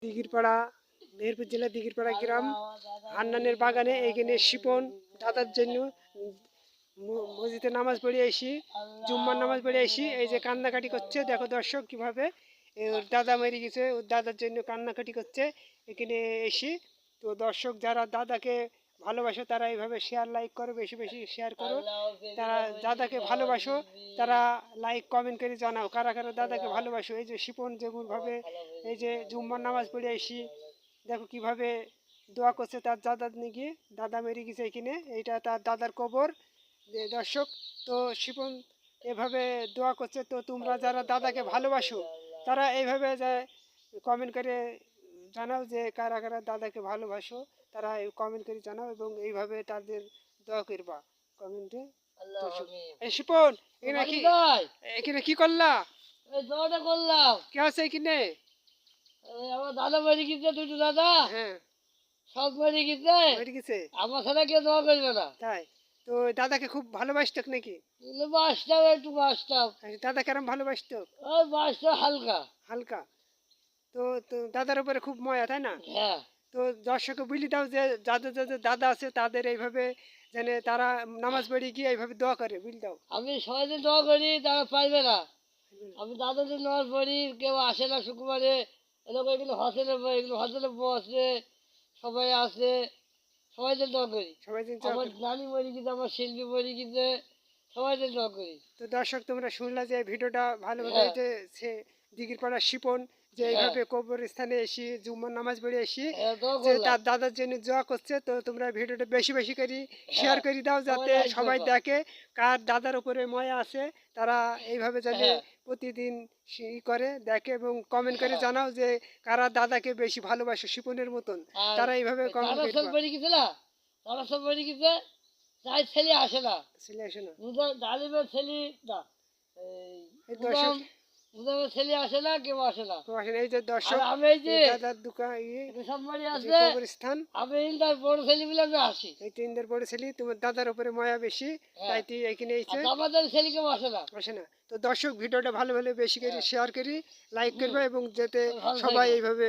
দিঘিরপাড়া, মেহেরপুর জেলা দিঘিরপাড়া গ্রাম হান্নানের বাগানে এইখানে শিপন দাদার জন্য মসজিদে নামাজ পড়ে আসি, জুম্মার নামাজ পড়ে আসি। এই যে কান্নাকাটি করছে, দেখো দর্শক কিভাবে ওর দাদা মেরে গেছে, ওর দাদার জন্য কান্নাকাটি করছে এখানে এসি। তো দর্শক যারা দাদাকে ভালোবাসো তারা এইভাবে শেয়ার লাইক করো, বেশি বেশি শেয়ার করো। তারা দাদাকে ভালোবাসো, তারা লাইক কমেন্ট করে জানাও কারা কারা দাদাকে ভালোবাসো। এই যে শিপন যেমনভাবে এই যে জুম্মার নামাজ পড়ে আসি, দেখো কিভাবে দোয়া করছে তার দাদার নিয়ে, দাদা মেরে গেছে এখানে, এইটা তার দাদার কবর। দর্শক, তো শিপন এভাবে দোয়া করছে। তো তোমরা যারা দাদাকে ভালোবাসো তারা এইভাবে যে কমেন্ট করে জানাও যে কারা কারা দাদাকে ভালোবাসো, তারা কমেন্ট করে জানাও এবং এইভাবে তাদের দোয়া করবা কমেন্টে। এই শিপন এখানে কি, এখানে কি করলা? এই দোয়াটা করলাম। কে আছে এখানে? আমার দাদা মরে গেছে, দুটো দাদা। হ্যাঁ, সব মরে গেছে। মরে গেছে? আমার সাথে কেউ দোয়া করবে না। তাই? তো দাদাকে খুব ভালোবাসতো নাকি? বাসটাও একটু বাসটাও। দাদা কেরম ভালোবাসতো? ওই বাসটা হালকা হালকা। তো তো দাদার উপরে খুব মায়া, তাই না? হ্যাঁ। তো দর্শককে বলি দাও যে যাদের যাদের দাদা আছে তাদের এইভাবে যেন তারা নামাজ পড়ে গিয়ে এইভাবে দোয়া করে, বুঝলি দাও। আমি সবাই দোয়া করি, তারা পারবে না। আমি দাদাদের নামাজ পড়ি, কেউ আসে না শুক্রবারে। এরকম এগুলো হোটেলে, এগুলো হোটেলে বসে সবাই আসে, সবাই দোয়া করি। সবাই দিন আমার নানি মরে গেছে, আমার শিল্পী মরে গেছে, সবাই দোয়া করি। তো দর্শক তোমরা শুনলা যে ভিডিওটা ভালোভাবে হ্যাঁ। যে সে দিঘিরপাড়া শিপন যে এইভাবে কবরস্থানে এসে জুম্মার নামাজ পড়ে এসে দোয়া যে করলাম। তার দাদার জন্য দোয়া করছে। তো তোমরা ভিডিওটা বেশি বেশি করে শেয়ার করে দাও যাতে like সবাই করবা। দেখে কার দাদার উপরে মায়া আছে, তারা এইভাবে জানে হ্যাঁ। প্রতিদিন ই করে দেখে এবং কমেন্ট করে জানাও যে কারা দাদাকে বেশি ভালোবাসে শিপনের মতন, আর তারা এইভাবে কমেন্ট তারা সব করবা। মরে গেছে না, তারা সব মরে গেছে। তাই ছেলে আসে না, চলে আসে না। ডালিমের ছেলে না, এই দর্শক মুদামের ছেলে আসে না, কেউ আসে না। তো আসেন এই যে দর্শক, আর আমি এই যে দাদার দোকান সব মরে আছে, কবরস্থান, আমি তার বড় ছেলে বলে আমি আসি। এই তিনদের বড় ছেলে, তোমার দাদার উপরে মায়া বেশি, তাই তুই এখানে এসে আমাদের ছেলে কেউ আসে না। আসে না। তো দর্শক ভিডিওটা ভালো ভালো বেশি করে শেয়ার করি, লাইক করবে এবং যাতে ভালো সবাই থাকবে। এইভাবে